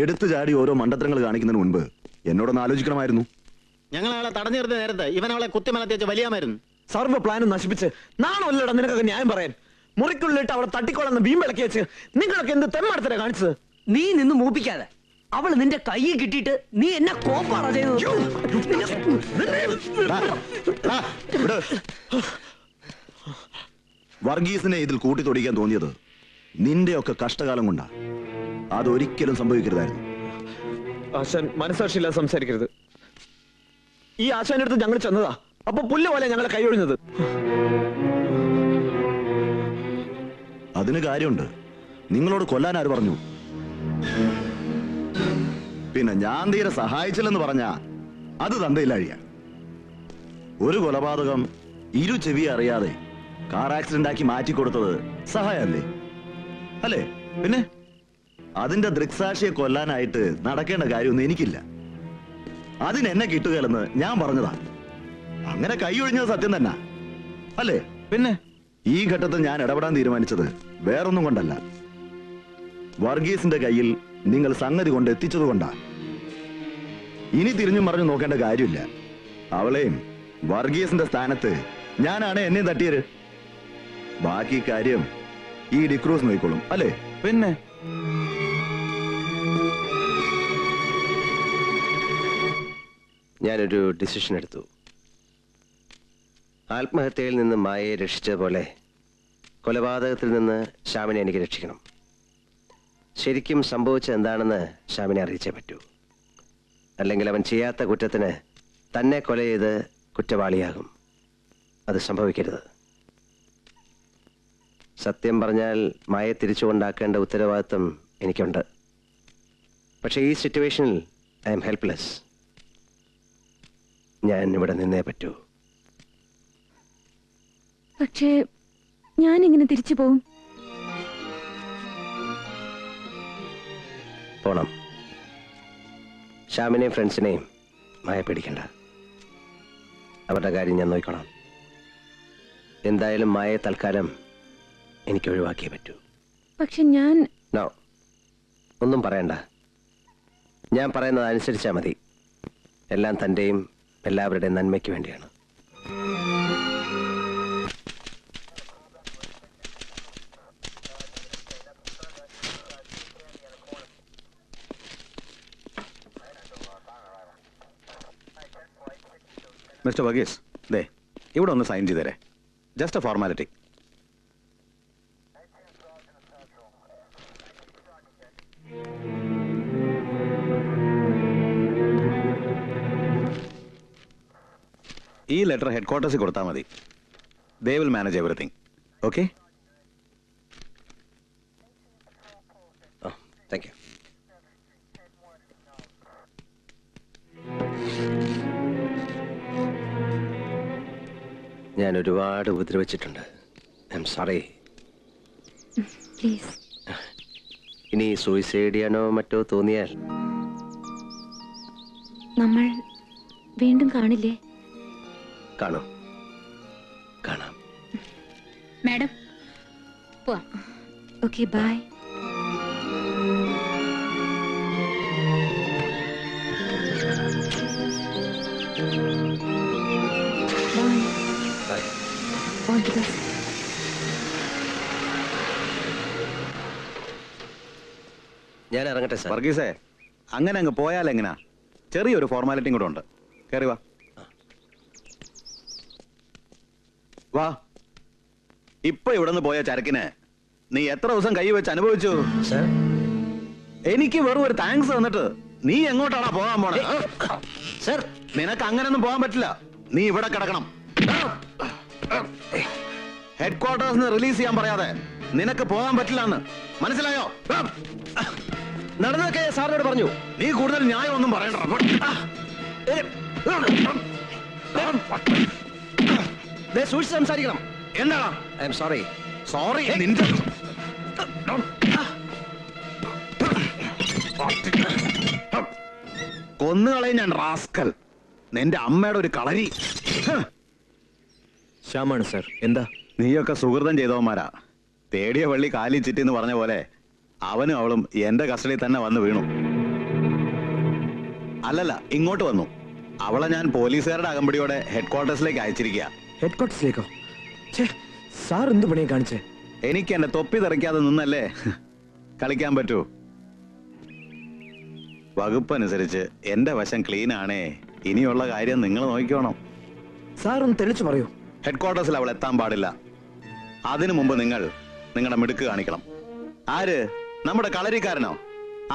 എടുത്തു ചാടി ഓരോ മണ്ടത്തരങ്ങൾ കാണിക്കുന്നതിന് മുൻപ് എന്നോടൊന്ന് ആലോചിക്കണമായിരുന്നു. ഞങ്ങൾ അവളെ തടഞ്ഞു നിർത്തി നേരത്തെ ഇവൻ അവളെ കുത്തിമലത്തിച്ച് വലിയാമായിരുന്നു. സർവ്വ പ്ലാനും നശിപ്പിച്ച് നാണമല്ലടാ നിനക്കൊക്കെ ന്യായം പറയാൻ. മുറിക്കുള്ളിട്ട് അവളെ തട്ടിക്കൊള്ളുന്ന വീമ്പിളക്കി വെച്ച് നിങ്ങളൊക്കെ എന്ത് തെമ്മാടത്തരാ കാണിച്ചത്? നീ നിന്ന് മൂപ്പിക്കാതെ. അവള് നിന്റെ കയ്യിൽ കിട്ടിയിട്ട് നീ എന്നെ കോപ്പാറാ ചെയ്തത്. വർഗീസിനെ ഇതിൽ കൂട്ടിത്തൊടിക്കാൻ തോന്നിയത് നിന്റെയൊക്കെ കഷ്ടകാലം കൊണ്ടാ. അതൊരിക്കലും സംഭവിക്കരുതായിരുന്നു. ആശാൻ മനസാക്ഷിയില്ലാതെ സംസാരിക്കരുത്. ഈ ആശാന്റെ അടുത്ത് ഞങ്ങൾ ചെന്നതാ. അപ്പൊ പുല്ല് പോലെ ഞങ്ങളെ കൈയൊഴിഞ്ഞത്. അതിന് കാര്യമുണ്ട്. നിങ്ങളോട് കൊല്ലാൻ ആര് പറഞ്ഞു? പിന്നെ ഞാൻ തീരെ സഹായിച്ചില്ലെന്ന് പറഞ്ഞാ അത് തന്തയിലഴിയ. ഒരു കൊലപാതകം ഇരു ചെവി അറിയാതെ കാർ ആക്സിഡന്റ് ആക്കി മാറ്റിക്കൊടുത്തത് സഹായല്ലേ? അല്ലേ? പിന്നെ അതിന്റെ ദൃക്സാക്ഷിയെ കൊല്ലാനായിട്ട് നടക്കേണ്ട കാര്യമൊന്നും എനിക്കില്ല. അതിനെന്നെ കിട്ടുകയല്ലെന്ന് ഞാൻ പറഞ്ഞതാ. അങ്ങനെ കൈയൊഴിഞ്ഞത് സത്യം തന്നെ അല്ലേ? പിന്നെ ഈ ഘട്ടത്തിൽ ഞാൻ ഇടപെടാൻ തീരുമാനിച്ചത് വേറൊന്നും കൊണ്ടല്ല. വർഗീസിന്റെ കയ്യിൽ നിങ്ങൾ സംഗതി കൊണ്ട് എത്തിച്ചത് കൊണ്ടാ. ഇനി തിരിഞ്ഞും പറഞ്ഞു നോക്കേണ്ട കാര്യമില്ല. അവളെയും വർഗീസിന്റെ സ്ഥാനത്ത് ഞാനാണ് എന്നെ തട്ടിയത്. ബാക്കി കാര്യം ഈ ഡിക്രൂസ് നോക്കിക്കോളും അല്ലേ? പിന്നെ ഞാനൊരു ഡിസിഷൻ എടുത്തു. ആത്മഹത്യയിൽ നിന്ന് മായയെ രക്ഷിച്ച പോലെ കൊലപാതകത്തിൽ നിന്ന് ശ്യാമിനെ എനിക്ക് രക്ഷിക്കണം. ശരിക്കും സംഭവിച്ചത് എന്താണെന്ന് ശ്യാമിനെ അറിയിച്ചേ പറ്റൂ. അല്ലെങ്കിൽ അവൻ ചെയ്യാത്ത കുറ്റത്തിന് തന്നെ കൊല ചെയ്ത് കുറ്റവാളിയാകും. അത് സംഭവിക്കരുത്. സത്യം പറഞ്ഞാൽ മായയെ തിരിച്ചുകൊണ്ടാക്കേണ്ട ഉത്തരവാദിത്വം എനിക്കുണ്ട്. പക്ഷേ ഈ സിറ്റുവേഷനിൽ ഐ എം ഹെൽപ്ലെസ്. ഞാൻ ഇവിടെ നിന്നേ പറ്റൂ. പക്ഷേ ഞാൻ എങ്ങനെ തിരിച്ചു പോകും? പോണം. ശ്യാമിനെയും ഫ്രണ്ട്സിനെയും മായ പേടിക്കണ്ട. അവരുടെ കാര്യം ഞാൻ നോക്കണം. എന്തായാലും മായയെ തൽക്കാലം എനിക്ക് ഒഴിവാക്കിയേ പറ്റൂ. പക്ഷെ ഞാൻ നോ, ഒന്നും പറയണ്ട. ഞാൻ പറയുന്നത് അനുസരിച്ചാൽ മതി. എല്ലാം തൻ്റെയും എല്ലാവരുടെയും നന്മയ്ക്ക് വേണ്ടിയാണ്. മിസ്റ്റർ വർഗീസ്, ദേ ഇവിടെ ഒന്ന് സൈൻ ചെയ്തേരെ. Just a formality. ഈ ലെറ്റർ ഹെഡ് ക്വാർട്ടേഴ്സിൽ കൊടുത്താൽ മതി. They will manage everything. Okay? Thank you. ഞാൻ ഒരുപാട് ഉപദ്രവിച്ചിട്ടുണ്ട്. I am sorry. പ്ലീസ്. ഇനി സൂയിസൈഡ് ചെയ്യാനോ മറ്റോ തോന്നിയാൽ നമ്മൾ വീണ്ടും കാണില്ലേ? കാണും. കാണാം. മാഡം പോവാം. Okay, bye. All the best. ഞാൻ ഇറങ്ങട്ടെ സാർ. വർഗീസേ, അങ്ങനെ അങ്ങ് പോയാൽ എങ്ങനാ? ചെറിയൊരു ഫോർമാലിറ്റിയും കൂടെ ഉണ്ട്. കയറി വാ. വാ. ഇപ്പൊ ഇവിടെ നിന്ന് പോയ ചരക്കിന് നീ എത്ര ദിവസം കൈ വെച്ച് അനുഭവിച്ചു? സാർ, എനിക്ക് വെറും ഒരു താങ്ക്സ് തന്നിട്ട് നീ എങ്ങോട്ടാണോ പോകാൻ പോണേ? സാർ, നിനക്ക് അങ്ങനെയൊന്നും പോകാൻ പറ്റില്ല. നീ ഇവിടെ കിടക്കണം. ഹെഡ് ക്വാർട്ടേഴ്സിന് റിലീസ് ചെയ്യാൻ പറയാതെ നിനക്ക് പോകാൻ പറ്റില്ല എന്ന് മനസ്സിലായോ? നടന്നൊക്കെ സാറിനോട് പറഞ്ഞു. നീ കൂടുതൽ ന്യായം ഒന്നും പറയണ്ട. സൂക്ഷിച്ച് സംസാരിക്കണം. എന്താടാ? I am sorry. സോറി നിന്റെ കൊന്നുകളയും ഞാൻ, റാസ്കൽ. നിന്റെ അമ്മയുടെ ഒരു കളരി. ശ്യാമാണ് സാർ. എന്താ? നീയൊക്കെ സുഹൃതം ചെയ്തവന്മാരാ. തേടിയ വള്ളി കാലി ചിറ്റി എന്ന് പറഞ്ഞ പോലെ അവനും അവളും എന്റെ കസ്റ്റഡിയിൽ തന്നെ വന്ന് വീണു. അല്ലല്ല, ഇങ്ങോട്ട് വന്നു. അവളെ ഞാൻ പോലീസുകാരുടെ അകമ്പടിയോടെ ഹെഡ് ക്വാർട്ടേഴ്സിലേക്ക് അയച്ചിരിക്കുക. ഹെഡ് ക്വാർട്ടേഴ്സിലേക്കോ? സാർ എന്ത് പണിയാ കാണിച്ചേ? എനിക്ക് എന്നെ തൊപ്പി തെറിക്കാതെ നിന്നല്ലേ കളിക്കാൻ പറ്റൂ. വകുപ്പനുസരിച്ച് എന്റെ വശം ക്ലീൻ ആണേ. ഇനിയുള്ള കാര്യം നിങ്ങൾ നോക്കിക്കോണം. സാർ ഒന്ന് തെളിച്ചു പറയൂ. ഹെഡ് ക്വാർട്ടേഴ്സിൽ അവൾ എത്താൻ പാടില്ല. അതിനു മുമ്പ് നിങ്ങൾ നിങ്ങളുടെ മിടുക്ക് കാണിക്കണം. ആര്? നമ്മുടെ കളരിക്കാരനോ?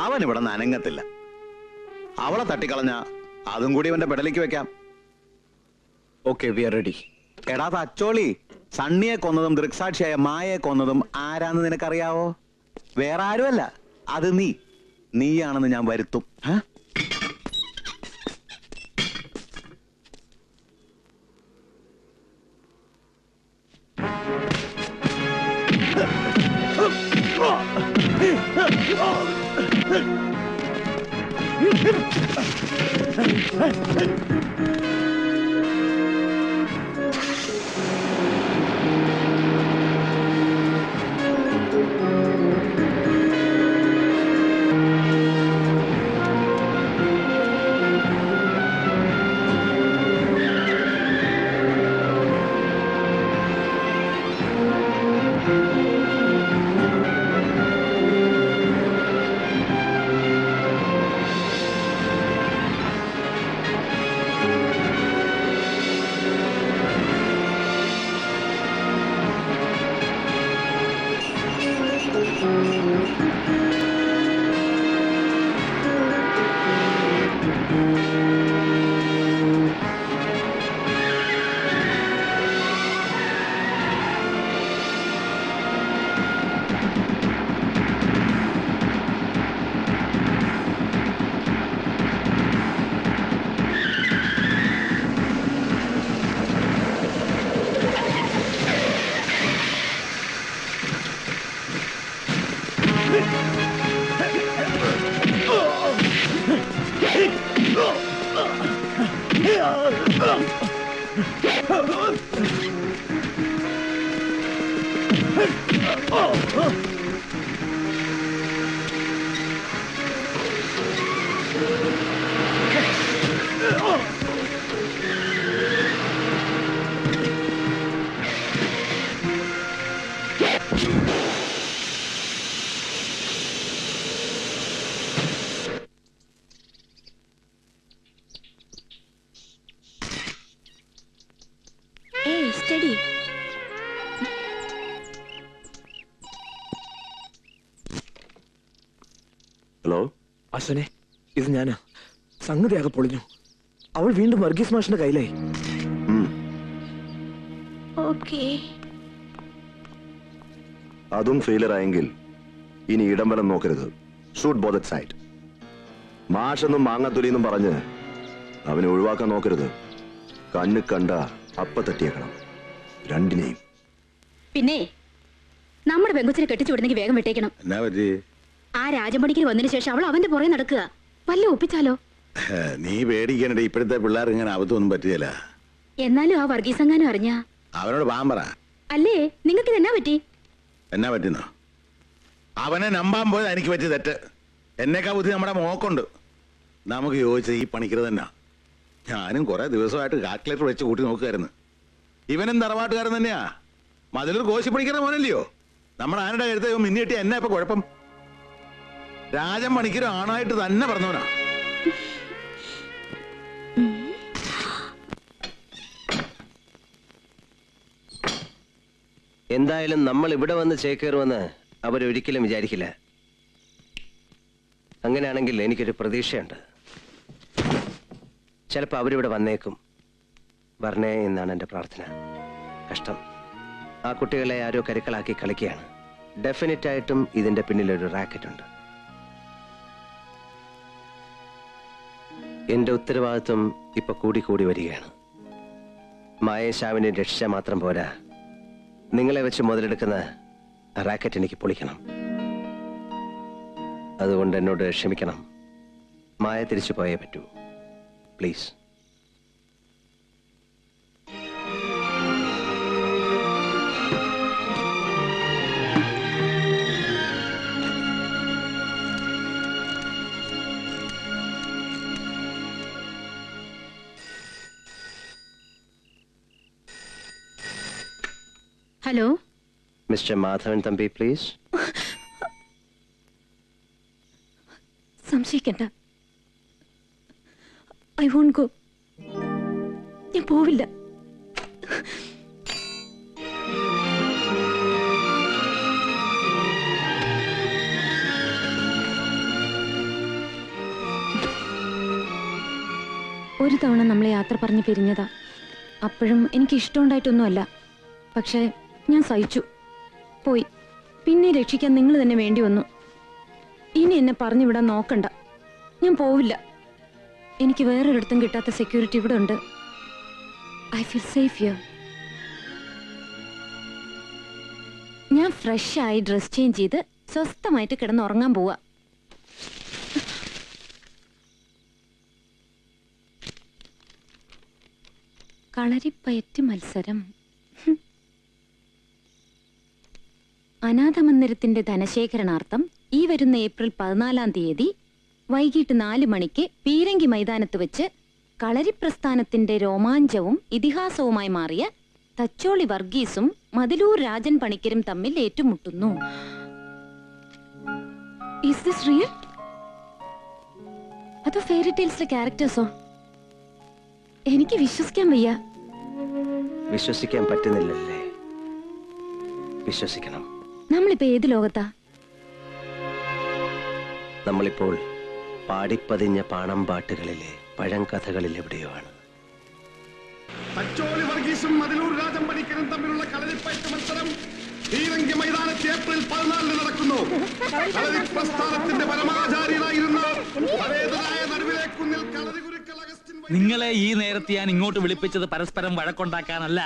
അവൻ ഇവിടെ നനങ്ങത്തില്ല. അവളെ തട്ടിക്കളഞ്ഞ അതും കൂടി അവന്റെ പെടലേക്ക് വെക്കാം. Okay, we are ready. എടാ തച്ചോളി, സണ്ണിയെ കൊന്നതും ദൃക്സാക്ഷിയായ മായയെ കൊന്നതും ആരാന്ന് നിനക്കറിയാവോ? വേറെ ആരുമല്ല, അത് നീയാണെന്ന് ഞാൻ വരുത്തും. സ്റ്റഡി. ഹലോ അശ്വനെ, ഇത് ഞാനാ. സംഗതിയാകെ പൊളിഞ്ഞു. അവൾ വീണ്ടും വർഗീസ് മാഷിന്റെ കയ്യിലായി. ഓക്കേ. അതും ഫെയിലർ ആയെങ്കിൽ ഇനി ഇടംബലം നോക്കരുത്. Shoot both side. മാഷെന്നും മാങ്ങാത്തൊലിയെന്നും പറഞ്ഞ് അവനെ ഒഴിവാക്കാൻ നോക്കരുത്. കണ്ണ് കണ്ട അപ്പ തട്ടിയേക്കണം രണ്ടിനെയും. പിന്നെ നമ്മുടെ പെങ്കുച്ചിനെ കെട്ടിച്ചു വിടുന്നെങ്കിൽ വേഗം വിട്ടേക്കണം. എന്നാ പറ്റി? ആ രാജമണിക്ക് വന്നതിന് ശേഷം അവൾ അവന്റെ പുറകെ നടക്കുക. വല്ല ഒപ്പിച്ചാലോ? നീ പേടിക്കണ്ടേ, ഇപ്പോഴത്തെ പിള്ളേർ ഇങ്ങനെ അബദ്ധമൊന്നും പറ്റിയല്ല. എന്നാലും ആ വർഗീസങ്ങാനും അറിഞ്ഞ അവനോട് പാമ്പറ. അല്ലേ? നിങ്ങൾക്ക് ഇതെന്നാ പറ്റി? എന്നാ പറ്റുന്നോ? അവനെ നമ്പാൻ പോയത് എനിക്ക് പറ്റിയ തെറ്റ്. എന്നേക്കാ ബുദ്ധി നമ്മുടെ മോക്കുണ്ട്. നമുക്ക് യോജിച്ചത് ഈ പണിക്കര് തന്നെ. ഞാനും കുറെ ദിവസമായിട്ട് കാൽക്കുലേറ്റർ വെച്ച് കൂട്ടി നോക്കുമായിരുന്നു. ഇവനും തറവാട്ടുകാരൻ തന്നെയാ. മതിലൊരു കോശി പണിക്കരുടെ മോനല്ലയോ? നമ്മുടെ ആനയുടെ കഴുത്ത മിന്നിട്ടി എന്നാ ഇപ്പൊ കുഴപ്പം? രാജൻ പണിക്കരും ആണായിട്ട് തന്നെ പറഞ്ഞവനാ. എന്തായാലും നമ്മൾ ഇവിടെ വന്ന് ചേക്കേറുമെന്ന് അവരൊരിക്കലും വിചാരിക്കില്ല. അങ്ങനെയാണെങ്കിൽ എനിക്കൊരു പ്രതീക്ഷയുണ്ട്. ചിലപ്പോൾ അവരിവിടെ വന്നേക്കും. വരണേ എന്നാണ് എൻ്റെ പ്രാർത്ഥന. കഷ്ടം, ആ കുട്ടികളെ ആരോ കരുക്കളാക്കി കളിക്കുകയാണ്. ഡെഫിനറ്റായിട്ടും ഇതിന്റെ പിന്നിലൊരു റാക്കറ്റ് ഉണ്ട്. എന്റെ ഉത്തരവാദിത്വം ഇപ്പൊ കൂടി വരികയാണ്. മായേശാവിനെ രക്ഷിച്ചാൽ മാത്രം പോരാ, നിങ്ങളെ വെച്ച് മുതലെടുക്കുന്ന റാക്കറ്റ് എനിക്ക് പൊളിക്കണം. അതുകൊണ്ട് എന്നോട് ക്ഷമിക്കണം. മായ തിരിച്ചു പോയേ പറ്റൂ. Please. Hello mister Madhavan Thampi please. സംശയിക്കണ്ട. I won't go. ഞാൻ പോവില്ല. ഒരു തവണ നമ്മളെ യാത്ര പറഞ്ഞ് പിരിഞ്ഞതാ. അപ്പോഴും എനിക്ക് ഇഷ്ടമുണ്ടായിട്ടൊന്നുമല്ല. പക്ഷേ ഞാൻ സഹിച്ചു. പോയി. പിന്നെ രക്ഷിക്കാൻ നിങ്ങൾ തന്നെ വേണ്ടി വന്നു. ഇനി എന്നെ പറഞ്ഞു വിടാൻ നോക്കണ്ട. ഞാൻ പോവില്ല. എനിക്ക് വേറൊരിടത്തും കിട്ടാത്ത സെക്യൂരിറ്റി ഇവിടെ ഉണ്ട്. I feel safe here. ഞാൻ ഫ്രഷ് ആയി ഡ്രസ് ചേഞ്ച് ചെയ്ത് സ്വസ്ഥമായിട്ട് കിടന്ന് ഉറങ്ങാൻ പോവാ. കളരിപ്പയറ്റ് മത്സരം. അനാഥമന്ദിരത്തിന്റെ ധനശേഖരണാർത്ഥം ഈ വരുന്ന ഏപ്രിൽ 14-ാം തീയതി വൈകിട്ട് 4 മണിക്ക് പീരങ്കി മൈതാനത്ത് വെച്ച് കളരിപ്രസ്ഥാനത്തിന്റെ രോമാഞ്ചവും ഇതിഹാസവുമായി മാറിയ തച്ചോളി വർഗീസും മതിലൂർ രാജൻ പണിക്കരും തമ്മിൽ ഏറ്റുമുട്ടുന്നു. Is this real? അതോ ഫെയറി ടെയിൽസിലെ ക്യാരക്ടേഴ്സോ? എനിക്ക് വിശ്വസിക്കാൻ വയ്യ. വിശ്വസിക്കാൻ പറ്റുന്നില്ലല്ലേ? വിശ്വസിക്കണം. നമ്മളിപ്പോ ഏത് ലോകത്താ? നമ്മളിപ്പോൾ പാടിപ്പതിഞ്ഞ പാണം പാട്ടുകളിലെ പഴങ്കഥകളിൽ എവിടെയോ ആണ്. തച്ചോളി വർഗീസും മതിലൂർ രാജൻ പണിക്കരും തമ്മിലുള്ള കളരിപ്പയറ്റ് മത്സരം പീരങ്കി മൈതാനത്ത് ഏപ്രിൽ 14 നടക്കുന്നു. കളരി പ്രസ്ഥാനത്തിന്റെ പരമാചാര്യനായിരുന്ന പരേതനായ നടുവിലേക്കുന്നിൽ കളരി ഗുരുക്കൾ അഗസ്റ്റിൻ നിങ്ങളെ ഈ നേരത്തെ ഞാൻ ഇങ്ങോട്ട് വിളിപ്പിച്ചത് പരസ്പരം വഴക്കുണ്ടാക്കാനല്ല.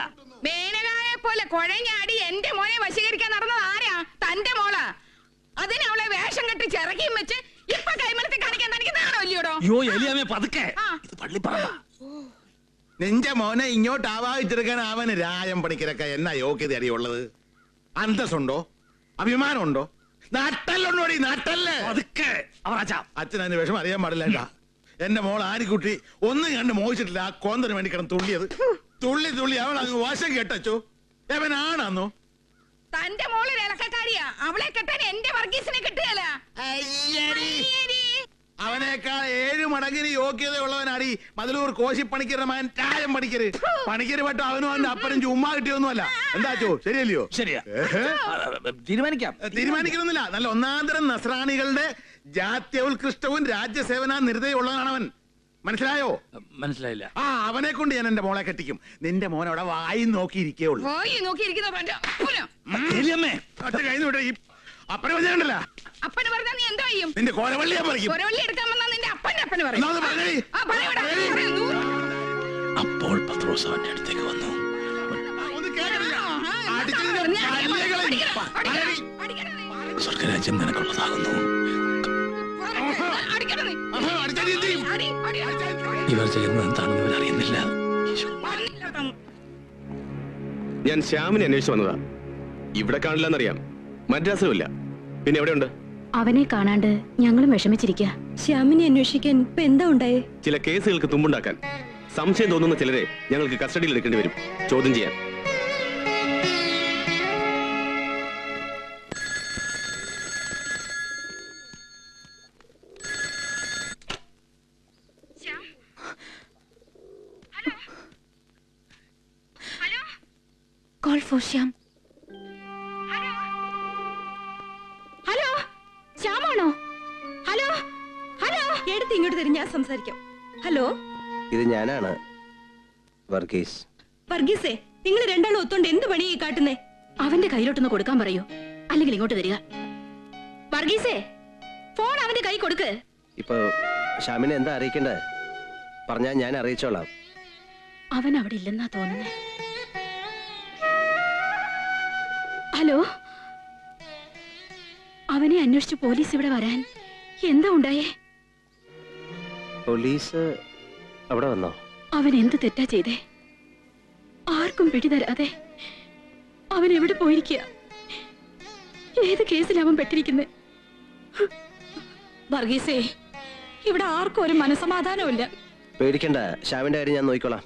മേനകായെ പോലെ കുഴഞ്ഞാടി എന്റെ മോനെ വശീകരിക്കാൻ നടന്നത് ആരാ? തന്റെ മോളാ. അതിന് അവളെ വേഷം കെട്ടി ചിറകിയും വെച്ച് ഇപ്പൊ കൈമലത്തെ കാണിക്കാൻ തനിക്കുന്നതാണോ ഇല്ലയോടോ? അയ്യോ എലിയാമേ പതുക്കെ. ഇത് പള്ളിപ്പറമ്പ. നിന്റെ മോനെ ഇങ്ങോട്ട് ആവാഹിച്ചെടുക്കാൻ അവന് രാജൻ പണിക്കരൊക്കെ എന്നാ യോഗ്യത അടിയുള്ളത്? അന്തസ്സുണ്ടോ? അഭിമാനമുണ്ടോ? നാട്ടല്ലുണ്ടോടി? നാട്ടല്ലേ? പതുക്കെ. അച്ഛൻ അതിന് വിഷമം അറിയാൻ പാടില്ല. എന്റെ മോൾ ആരിക്കുട്ടി ഒന്നും കണ്ട് മോഹിച്ചിട്ടില്ല. ആ കോന്തന് വേണ്ടി കിടന്ന് തുള്ളിയത്. തുള്ളി അവൾ അങ്ങ് വശം കേട്ടോ. എവനാണെന്നോ? തന്റെ മോളൊരു ഇളക്കക്കാരിയാ. അവളെ കെട്ടാൻ എന്റെ വർഗീസിനെ കിട്ടുകയല്ല. അവനേക്കാൾ 7 മടങ്ങിന് യോഗ്യതയുള്ളവനാടി മതിലൂർ കോശിപ്പണിക്കരുടെ മകൻ രാജൻ പണിക്കര്. പണിക്കര് പട്ടോ അവനും അവന്റെ അപ്പനും ചുമ്മാ കിട്ടിയൊന്നുമല്ല. എന്താച്ചോ? ശരിയല്ലയോ? ശരിയാ. തീരുമാനിക്കണമെന്നില്ല. നല്ല ഒന്നാന്തരം നസ്രാണികളുടെ ജാത്യോത്കൃഷ്ടവും രാജ്യസേവന നിർദ്ദയുള്ളവനാണ് അവൻ. മനസ്സിലായോ? മനസ്സിലായില്ല. അവനെ കൊണ്ട് ഞാൻ എന്റെ മോളെ കെട്ടിക്കും. നിന്റെ മോൻ അവിടെ വായി നോക്കിയിരിക്കേയുള്ളൂ. അപ്പനെ പറഞ്ഞിട്ടുണ്ടല്ല. അപ്പന് പറഞ്ഞാ നീ എന്തോ ചെയ്യും? നിന്റെ കോരവള്ളി ഞാൻ പറിക്കും. കൊരവള്ളി എടുക്കാൻ വന്നാ നിന്റെ അപ്പന്റെ അപ്പന് പറയും. അപ്പോൾ പത്രോസ് അവന്റെ അടുത്തേക്ക് വന്നു. സ്വർഗരാജ്യം നിനക്കുള്ളതാകുന്നു. ഇവർ ചെയ്യുന്നത് എന്താണെന്ന് ഇവർ അറിയുന്നില്ല. ഞാൻ ശ്യാമിനെ അന്വേഷിച്ചു വന്നതാ. ഇവിടെ കാണില്ലെന്നറിയാം. മദ്രാസിലുമില്ല. പിന്നെ എവിടെയുണ്ട്? അവനെ കാണാണ്ട് ഞങ്ങളും വിഷമിച്ചിരിക്കുക. ശ്യാമിനെ അന്വേഷിക്കാൻ ഇപ്പൊ എന്താ ഉണ്ടായേ? ചില കേസുകൾക്ക് തുമ്പുണ്ടാക്കാൻ സംശയം തോന്നുന്ന ചിലരെ ഞങ്ങൾക്ക് കസ്റ്റഡിയിൽ എടുക്കേണ്ടി വരും, ചോദ്യം ചെയ്യാൻ. Call for Shyam. ഹലോ, ശ്യാമാണോ? ഹലോ ഹലോ, എടുത്ത് ഇങ്ങോട്ട് തരും, ഞാൻ സംസാരിക്കാം. ഹലോ, ഇത് ഞാനാണ് വർഗീസ്. വർഗീസേ, നിങ്ങൾ രണ്ടാളും ഒത്തോണ്ട് എന്ത് പണിയായി കാട്ടുന്നേ? അവന്റെ കയ്യിലോട്ടൊന്ന് കൊടുക്കാൻ പറയൂ, അല്ലെങ്കിൽ ഇങ്ങോട്ട് തരിക. വർഗീസേ, ഫോൺ അവന്റെ കൈ കൊടുക്ക്. ഇപ്പൊ ഷാമിനെ എന്താ അറിയിക്കണ്ടേ? പറഞ്ഞാ ഞാൻ അറിയിച്ചോളാം. അവൻ അവിടെ ഇല്ലെന്നാ തോന്നുന്നേ. ഹലോ, അവനെ അന്വേഷിച്ച് പോലീസ് ഇവിടെ വരാൻ എന്താ ഉണ്ടായേ? പോലീസ് അവിടെ വന്നോ? അവൻ എന്ത് തെറ്റാ ചെയ്തേ? ആർക്കും പിടിതരാതെ അവൻ എവിടെ പോയിരിക്കുക? ഏത് കേസിലാവൻ പെട്ടിരിക്കുന്നേ? വർഗീസേ, ഇവിടെ ആർക്കും ഒരു മനസമാധാനമില്ല. പേടിക്കണ്ട, ഷാമിന്റെ കാര്യം ഞാൻ നോക്കിക്കോളാം.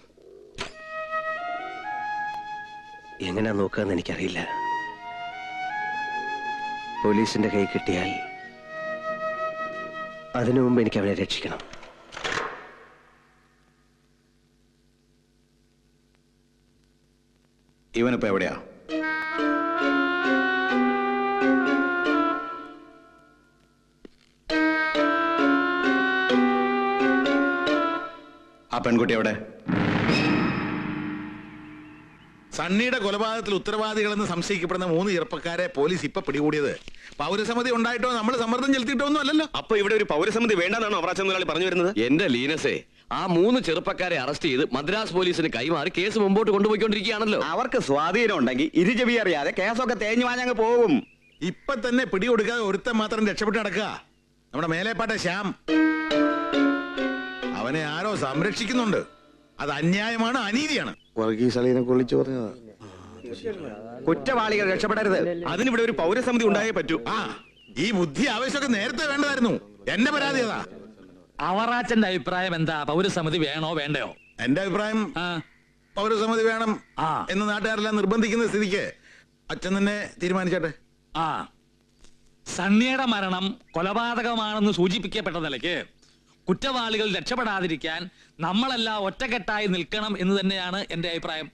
എങ്ങനെയാ നോക്കാന്ന് എനിക്കറിയില്ല. പോലീസിന്റെ കൈ കിട്ടിയാൽ അതിനു മുമ്പ് എനിക്ക് അവനെ രക്ഷിക്കണം. ഇവനിപ്പോ എവിടെയാ? ആ പെൺകുട്ടി എവിടെ? സണ്ണിയുടെ കൊലപാതകത്തിൽ ഉത്തരവാദികളെന്ന് സംശയിക്കപ്പെടുന്ന 3 ചെറുപ്പക്കാരെ പോലീസ് ഇപ്പൊ പിടികൂടിയത് പൗരസമിതി ഉണ്ടായിട്ടോ നമ്മൾ സമ്മർദ്ദം ചെലുത്തിയിട്ടോ ഒന്നും അല്ലല്ലോ. അപ്പൊ ഇവിടെ ഒരു പൗരസമിതി വേണ്ടെന്നാണോ അവറാച്ച മുതലാളി പറഞ്ഞു വരുന്നത്? എന്റെ ലീനസേ, ആ 3 ചെറുപ്പക്കാരെ അറസ്റ്റ് ചെയ്ത് മദ്രാസ് പോലീസിന് കൈമാറി കേസ് മുമ്പോട്ട് കൊണ്ടുപോയിക്കൊണ്ടിരിക്കുകയാണല്ലോ. അവർക്ക് സ്വാധീനം ഉണ്ടെങ്കിൽ ഇരുചെവി അറിയാതെ കേസൊക്കെ തേഞ്ഞു വാഞ്ഞങ്ങ് പോകും. ഇപ്പൊ തന്നെ പിടികൊടുക്കാതെ ഒരുത്തൻ മാത്രം രക്ഷപ്പെട്ട് നടക്കുക. നമ്മുടെ മേലേപ്പാട്ട ശ്യാം. അവനെ ആരോ സംരക്ഷിക്കുന്നുണ്ട്. അത് അന്യായമാണ്, അനീതിയാണ്. വർഗീസ് അളിയനെ കൊള്ളിച്ചു പറഞ്ഞതാ. കുറ്റവാളികൾ രക്ഷപ്പെടരുത്. അതിനിവിടെ ഒരു പൗരസമിതി ഉണ്ടായേ പറ്റൂ. ആ, ഈ ബുദ്ധി ആവേശമൊക്കെ നേരത്തെ വേണ്ടതായിരുന്നു. എന്റെ പരാതി അതാ. അവറാച്ചന്റെ അഭിപ്രായം എന്താ? പൗരസമിതി വേണോ വേണ്ടയോ? എന്റെ അഭിപ്രായം ആ, പൗരസമിതി വേണം ആ. എന്ന് നാട്ടുകാരെല്ലാം നിർബന്ധിക്കുന്ന സ്ഥിതിക്ക് അച്ഛൻ തന്നെ തീരുമാനിച്ചോട്ടെ. ആ, സണ്ണിയുടെ മരണം കൊലപാതകമാണെന്ന് സൂചിപ്പിക്കപ്പെട്ട നിലയ്ക്ക് കുറ്റവാളികൾ രക്ഷപ്പെടാതിരിക്കാൻ നമ്മളെല്ലാം ഒറ്റക്കെട്ടായി നിൽക്കണം എന്ന് തന്നെയാണ് എന്റെ അഭിപ്രായം.